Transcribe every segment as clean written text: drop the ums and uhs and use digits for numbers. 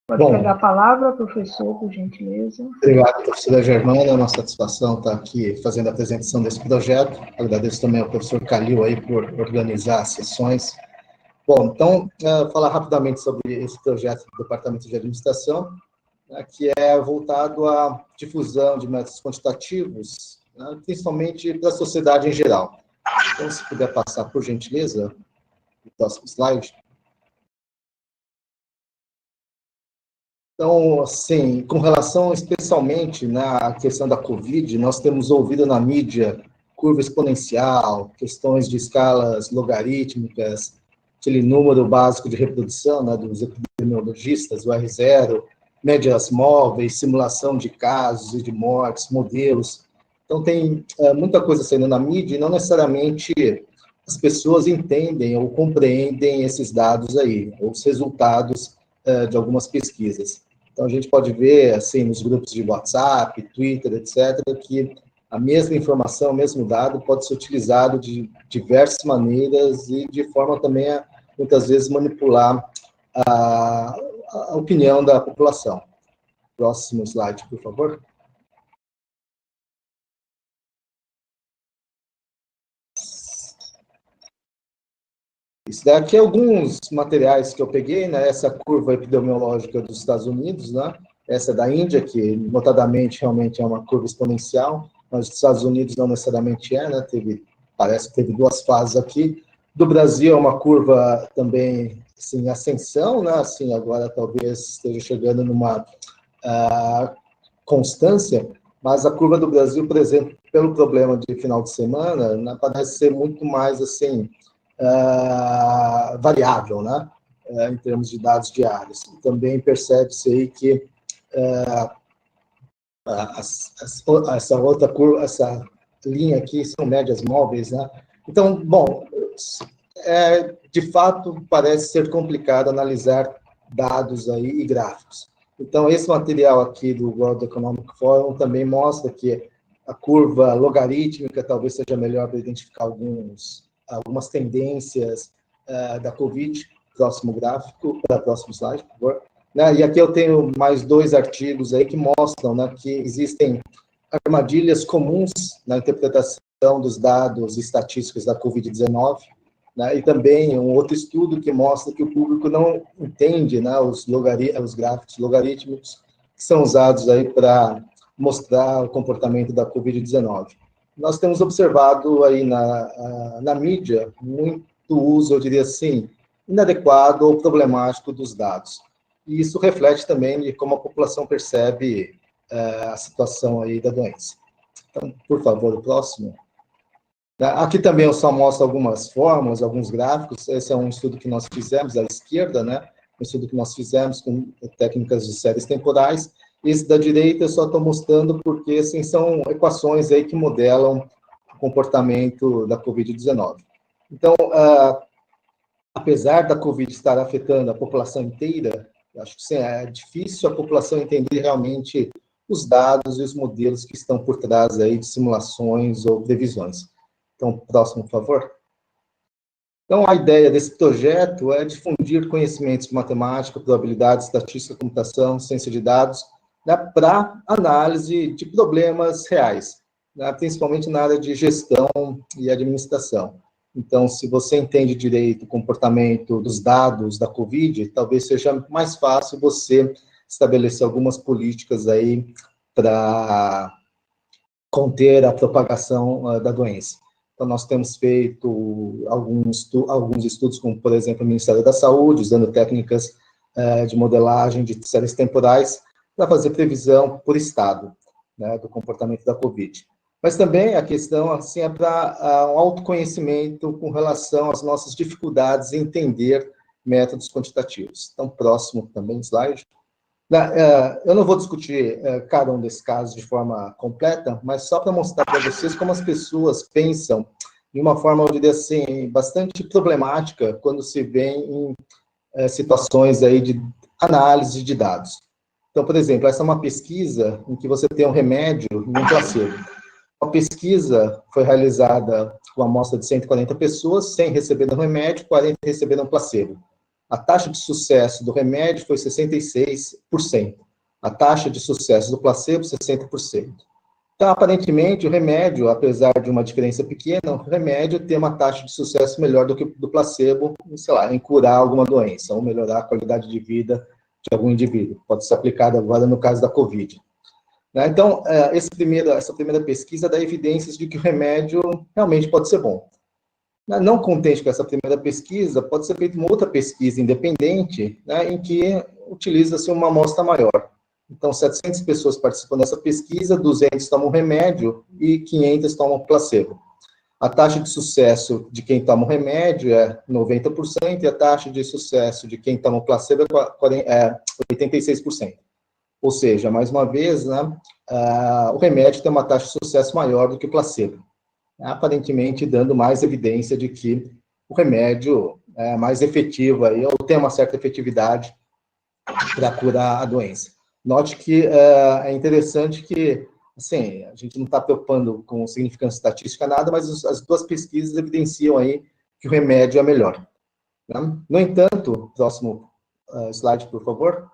Pode Bom, pegar a palavra, professor, por gentileza. Obrigado, professora Germana. É uma satisfação estar aqui fazendo a apresentação desse projeto. Agradeço também ao professor Calil aí por organizar as sessões. Bom, então, falar rapidamente sobre esse projeto do Departamento de Administração, que é voltado à difusão de métodos quantitativos, principalmente para a sociedade em geral. Então, se puder passar, por gentileza, o próximo slide. Então, assim, com relação especialmente na questão da Covid, nós temos ouvido na mídia curva exponencial, questões de escalas logarítmicas, aquele número básico de reprodução, né, dos epidemiologistas, o R0, médias móveis, simulação de casos e de mortes, modelos. Então, tem muita coisa saindo na mídia e não necessariamente as pessoas entendem ou compreendem esses dados aí, os resultados de algumas pesquisas. Então, a gente pode ver, assim, nos grupos de WhatsApp, Twitter, etc., que a mesma informação, o mesmo dado pode ser utilizado de diversas maneiras e de forma também a, muitas vezes, manipular a opinião da população. Próximo slide, por favor. Isso daqui é alguns materiais que eu peguei, né? Essa curva epidemiológica dos Estados Unidos, né? Essa da Índia, que notadamente realmente é uma curva exponencial, mas dos Estados Unidos não necessariamente é, né? Parece que teve duas fases aqui. Do Brasil é uma curva também, assim, ascensão, né? Assim, agora talvez esteja chegando numa constância, mas a curva do Brasil, por exemplo, pelo problema de final de semana, né, parece ser muito mais, assim, variável, né, em termos de dados diários. Também percebe-se aí que essa outra curva, essa linha aqui, são médias móveis, né? Então, bom, de fato, parece ser complicado analisar dados aí e gráficos. Então, esse material aqui do World Economic Forum também mostra que a curva logarítmica talvez seja melhor para identificar algumas tendências da Covid. Próximo gráfico, próximo slide, por favor. E aqui eu tenho mais dois artigos aí que mostram, né, que existem armadilhas comuns na interpretação dos dados estatísticos da Covid-19, né, e também um outro estudo que mostra que o público não entende, né, os gráficos logarítmicos que são usados aí para mostrar o comportamento da Covid-19. Nós temos observado aí na mídia muito uso, eu diria assim, inadequado ou problemático dos dados. E isso reflete também de como a população percebe a situação aí da doença. Então, por favor, o próximo. Aqui também eu só mostro algumas fórmulas, alguns gráficos. Esse é um estudo que nós fizemos à esquerda, né? Um estudo que nós fizemos com técnicas de séries temporais. Esse da direita eu só estou mostrando porque, assim, são equações aí que modelam o comportamento da Covid-19. Então, apesar da Covid estar afetando a população inteira, acho que sim, é difícil a população entender realmente os dados e os modelos que estão por trás aí de simulações ou previsões. Então, próximo, por favor. Então, a ideia desse projeto é difundir conhecimentos de matemática, probabilidade, estatística, computação, ciência de dados, né, para análise de problemas reais, né, principalmente na área de gestão e administração. Então, se você entende direito o comportamento dos dados da Covid, talvez seja mais fácil você estabelecer algumas políticas aí para conter a propagação da doença. Então, nós temos feito alguns estudos, como, por exemplo, o Ministério da Saúde, usando técnicas de modelagem de séries temporais para fazer previsão por estado, né, do comportamento da Covid. Mas também a questão, assim, é para um autoconhecimento com relação às nossas dificuldades em entender métodos quantitativos. Então, próximo também slide. Eu não vou discutir cada um desses casos de forma completa, mas só para mostrar para vocês como as pessoas pensam de uma forma, eu diria assim, bastante problemática quando se vê em situações aí de análise de dados. Então, por exemplo, essa é uma pesquisa em que você tem um remédio e um placebo. A pesquisa foi realizada com uma amostra de 140 pessoas, 100 receberam remédio, 40 receberam placebo. A taxa de sucesso do remédio foi 66%. A taxa de sucesso do placebo, 60%. Então, aparentemente, o remédio, apesar de uma diferença pequena, o remédio tem uma taxa de sucesso melhor do que do placebo, sei lá, em curar alguma doença, ou melhorar a qualidade de vida de algum indivíduo. Pode ser aplicado agora no caso da Covid. Então, essa primeira pesquisa dá evidências de que o remédio realmente pode ser bom. Não contente com essa primeira pesquisa, pode ser feita uma outra pesquisa independente, em que utiliza-se uma amostra maior. Então, 700 pessoas participam dessa pesquisa, 200 tomam remédio e 500 tomam placebo. A taxa de sucesso de quem toma o remédio é 90% e a taxa de sucesso de quem toma o placebo é 86%. Ou seja, mais uma vez, o remédio tem uma taxa de sucesso maior do que o placebo, aparentemente dando mais evidência de que o remédio é mais efetivo aí, ou tem uma certa efetividade para curar a doença. Note que é interessante que, assim, a gente não está preocupando com significância estatística nada, mas as duas pesquisas evidenciam aí que o remédio é melhor. No entanto, próximo slide, por favor.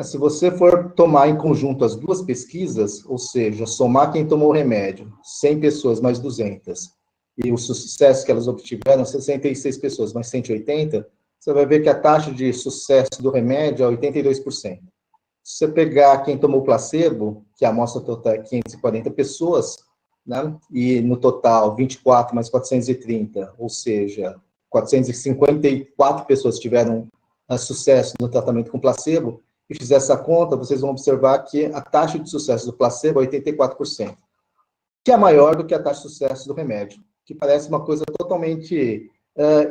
Se você for tomar em conjunto as duas pesquisas, ou seja, somar quem tomou o remédio, 100 pessoas mais 200, e o sucesso que elas obtiveram, 66 pessoas mais 180, você vai ver que a taxa de sucesso do remédio é 82%. Se você pegar quem tomou placebo, que a amostra total é 540 pessoas, e no total 24 mais 430, ou seja, 454 pessoas tiveram sucesso no tratamento com placebo, e fizer essa conta, vocês vão observar que a taxa de sucesso do placebo é 84%, que é maior do que a taxa de sucesso do remédio, que parece uma coisa totalmente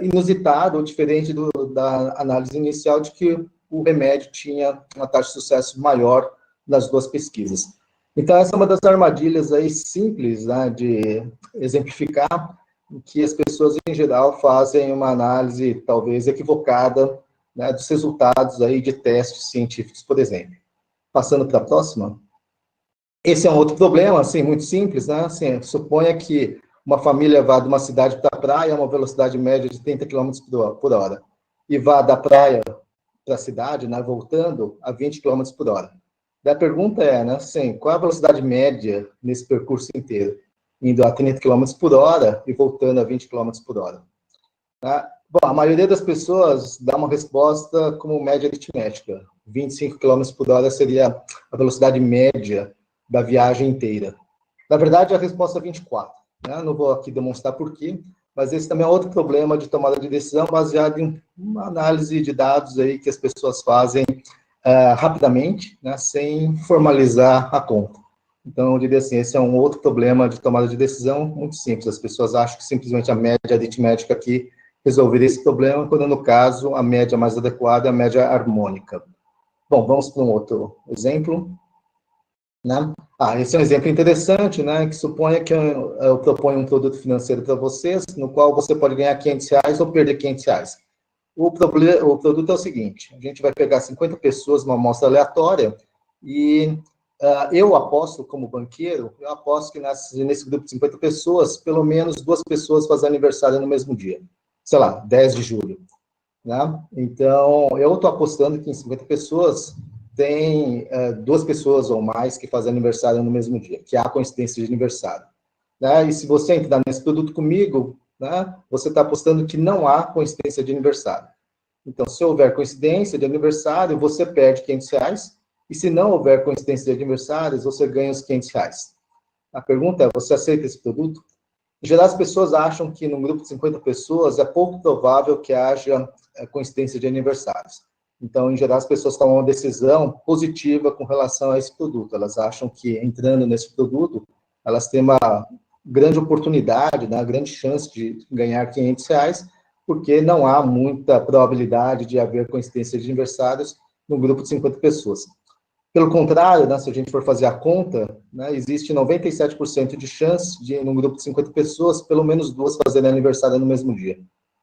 inusitada ou diferente da análise inicial de que o remédio tinha uma taxa de sucesso maior nas duas pesquisas. Então, essa é uma das armadilhas aí simples de exemplificar que as pessoas, em geral, fazem uma análise talvez equivocada dos resultados aí de testes científicos, por exemplo. Passando para a próxima. Esse é um outro problema, assim, muito simples, Assim, suponha que uma família vá de uma cidade para a praia a uma velocidade média de 30 km por hora, e vá da praia para a cidade, voltando a 20 km por hora. Daí a pergunta é, assim, qual a velocidade média nesse percurso inteiro? Indo a 30 km por hora e voltando a 20 km por hora. Bom, a maioria das pessoas dá uma resposta como média aritmética. 25 km por hora seria a velocidade média da viagem inteira. Na verdade, a resposta é 24. Não vou aqui demonstrar por quê, mas esse também é outro problema de tomada de decisão baseado em uma análise de dados aí que as pessoas fazem rapidamente, sem formalizar a conta. Então, eu diria assim, esse é um outro problema de tomada de decisão muito simples. As pessoas acham que simplesmente a média aritmética aqui resolveria esse problema, quando, no caso, a média mais adequada é a média harmônica. Bom, vamos para um outro exemplo. Esse é um exemplo interessante, que suponha que eu proponho um produto financeiro para vocês, no qual você pode ganhar R$500 ou perder R$500. O produto é o seguinte, a gente vai pegar 50 pessoas, uma amostra aleatória, e eu aposto, como banqueiro, eu aposto que nesse grupo de 50 pessoas, pelo menos 2 pessoas fazem aniversário no mesmo dia. Sei lá, 10 de julho. Então, eu estou apostando que em 50 pessoas tem 2 pessoas ou mais que fazem aniversário no mesmo dia, que há coincidência de aniversário. E se você entrar nesse produto comigo, você está apostando que não há coincidência de aniversário. Então, se houver coincidência de aniversário, você perde R$500, e se não houver coincidência de aniversários, você ganha os R$500. A pergunta é, você aceita esse produto? Em geral, as pessoas acham que num grupo de 50 pessoas é pouco provável que haja coincidência de aniversários. Então, em geral, as pessoas tomam uma decisão positiva com relação a esse produto. Elas acham que, entrando nesse produto, elas têm uma grande oportunidade, uma grande chance de ganhar R$500, porque não há muita probabilidade de haver coincidência de aniversários num grupo de 50 pessoas. Pelo contrário, se a gente for fazer a conta, existe 97% de chance de, num grupo de 50 pessoas, pelo menos 2 fazerem aniversário no mesmo dia.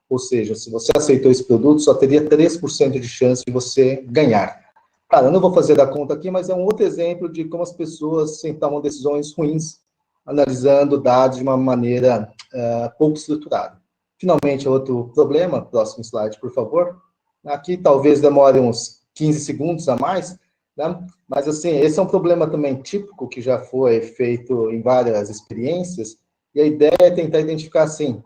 Ou seja, se você aceitou esse produto, só teria 3% de chance de você ganhar. Claro, eu não vou fazer a conta aqui, mas é um outro exemplo de como as pessoas tomam decisões ruins, analisando dados de uma maneira pouco estruturada. Finalmente, outro problema, próximo slide, por favor. Aqui talvez demore uns 15 segundos a mais, né? Mas, assim, esse é um problema também típico que já foi feito em várias experiências, e a ideia é tentar identificar, assim,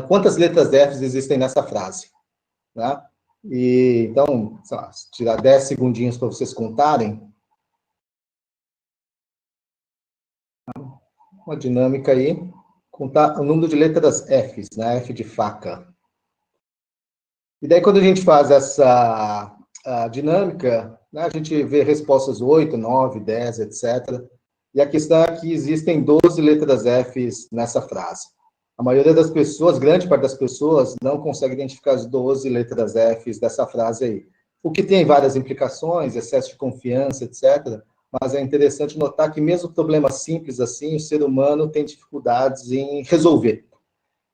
quantas letras F existem nessa frase, né? E, então, sei lá, tirar 10 segundinhos para vocês contarem, uma dinâmica aí, contar o número de letras Fs, né? F de faca. E daí, quando a gente faz essa dinâmica, né, a gente vê respostas 8, 9, 10, etc. E a questão é que existem 12 letras Fs nessa frase. A maioria das pessoas, grande parte das pessoas, não consegue identificar as 12 letras Fs dessa frase aí. O que tem várias implicações, excesso de confiança, etc. Mas é interessante notar que mesmo problemas simples assim, o ser humano tem dificuldades em resolver.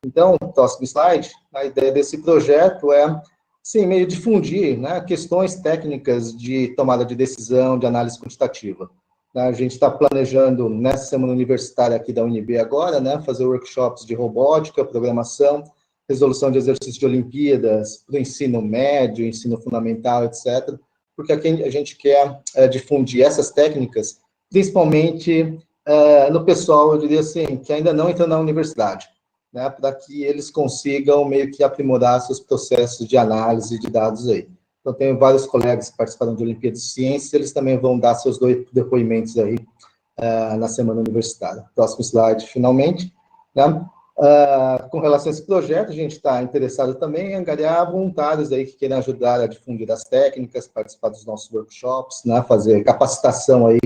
Então, próximo slide, a ideia desse projeto é, sim, meio difundir, né, questões técnicas de tomada de decisão, de análise quantitativa. A gente está planejando, nessa semana universitária aqui da UNB agora, né, fazer workshops de robótica, programação, resolução de exercícios de Olimpíadas, para o ensino médio, ensino fundamental, etc., porque aqui a gente quer difundir essas técnicas, principalmente no pessoal, eu diria assim, que ainda não entrou na universidade, né, para que eles consigam meio que aprimorar seus processos de análise de dados aí. Então, tenho vários colegas que participaram de Olimpíadas de Ciências, eles também vão dar seus depoimentos aí na semana universitária. Próximo slide, finalmente. Né? Com relação a esse projeto, a gente está interessado também em angariar voluntários aí que queiram ajudar a difundir as técnicas, participar dos nossos workshops, né? Fazer capacitação aí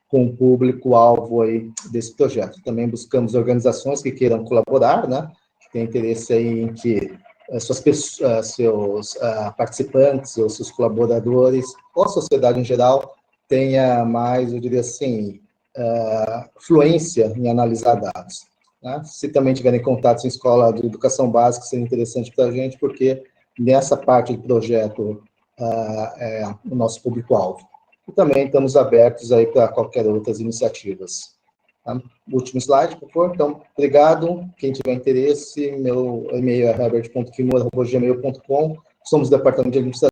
com o público-alvo aí desse projeto. Também buscamos organizações que queiram colaborar, né? Que têm interesse aí em que seus participantes ou seus colaboradores, ou a sociedade em geral, tenha mais, eu diria assim, fluência em analisar dados. Né? Se também tiverem contatos em escola de educação básica, seria interessante para a gente, porque nessa parte do projeto é o nosso público-alvo. E também estamos abertos aí para qualquer outras iniciativas. Tá? Último slide, por favor. Então, obrigado. Quem tiver interesse, meu e-mail é herbert.kimura@gmail.com. Somos do Departamento de Administração